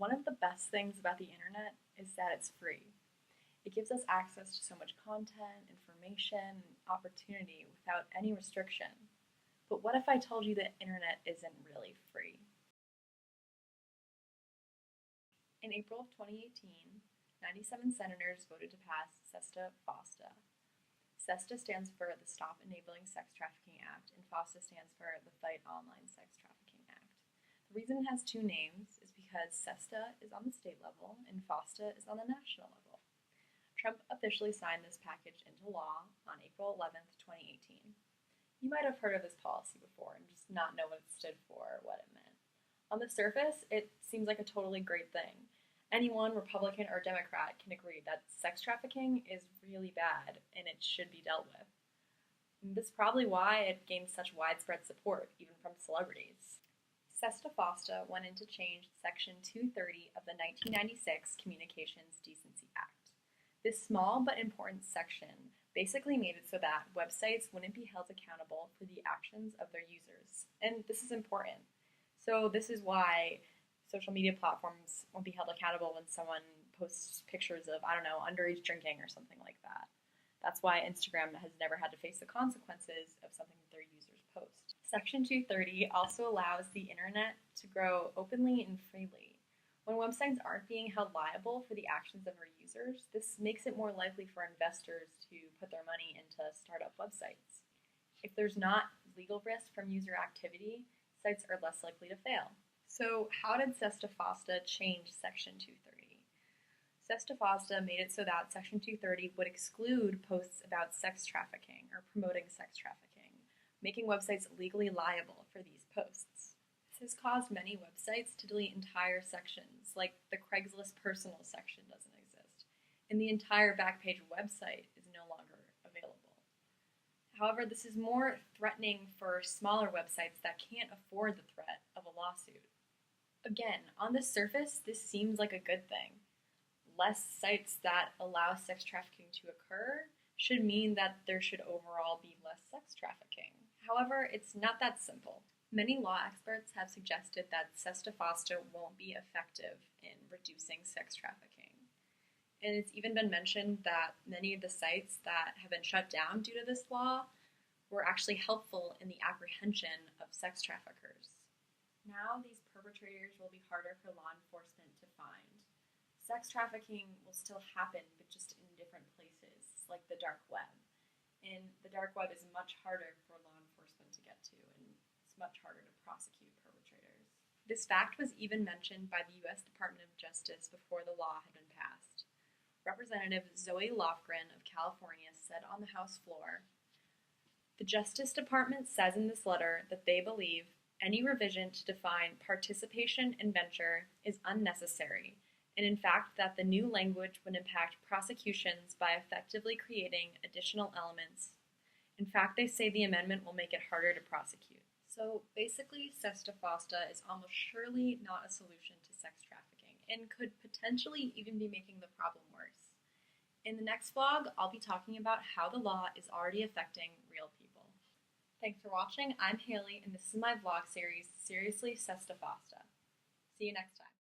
One of the best things about the internet is that it's free. It gives us access to so much content, information, and opportunity without any restriction. But what if I told you the internet isn't really free? In April of 2018, 97 senators voted to pass SESTA-FOSTA. SESTA stands for the Stop Enabling Sex Trafficking Act, and FOSTA stands for the Fight Online Sex Trafficking Act. The reason it has two names is because SESTA is on the state level and FOSTA is on the national level. Trump officially signed this package into law on April 11th, 2018. You might have heard of this policy before and just not know what it stood for or what it meant. On the surface, it seems like a totally great thing. Anyone, Republican or Democrat, can agree that sex trafficking is really bad and it should be dealt with. And this is probably why it gained such widespread support, even from celebrities. SESTA-FOSTA went in to change Section 230 of the 1996 Communications Decency Act. This small but important section basically made it so that websites wouldn't be held accountable for the actions of their users. And this is important. So this is why social media platforms won't be held accountable when someone posts pictures of, underage drinking or something like that. That's why Instagram has never had to face the consequences of something that their users post. Section 230 also allows the internet to grow openly and freely. When websites aren't being held liable for the actions of their users, this makes it more likely for investors to put their money into startup websites. If there's not legal risk from user activity, sites are less likely to fail. So how did SESTA-FOSTA change Section 230? SESTA-FOSTA made it so that Section 230 would exclude posts about sex trafficking or promoting sex trafficking, making websites legally liable for these posts. This has caused many websites to delete entire sections, like the Craigslist personal section doesn't exist, and the entire Backpage website is no longer available. However, this is more threatening for smaller websites that can't afford the threat of a lawsuit. Again, on the surface, this seems like a good thing. Less sites that allow sex trafficking to occur should mean that there should overall be less sex trafficking. However, it's not that simple. Many law experts have suggested that SESTA-FOSTA won't be effective in reducing sex trafficking. And it's even been mentioned that many of the sites that have been shut down due to this law were actually helpful in the apprehension of sex traffickers. Now these perpetrators will be harder for law enforcement to find. Sex trafficking will still happen, but just in different places, like the dark web. And the dark web is much harder for law enforcement to get to, and it's much harder to prosecute perpetrators. This fact was even mentioned by the U.S. Department of Justice before the law had been passed. Representative Zoe Lofgren of California said on the House floor, "The Justice Department says in this letter that they believe any revision to define participation and venture is unnecessary, and in fact that the new language would impact prosecutions by effectively creating additional elements. In fact, they say the amendment will make it harder to prosecute." So basically, SESTA-FOSTA is almost surely not a solution to sex trafficking and could potentially even be making the problem worse. In the next vlog, I'll be talking about how the law is already affecting real people. Thanks for watching. I'm Haley, and this is my vlog series, Seriously SESTA-FOSTA. See you next time.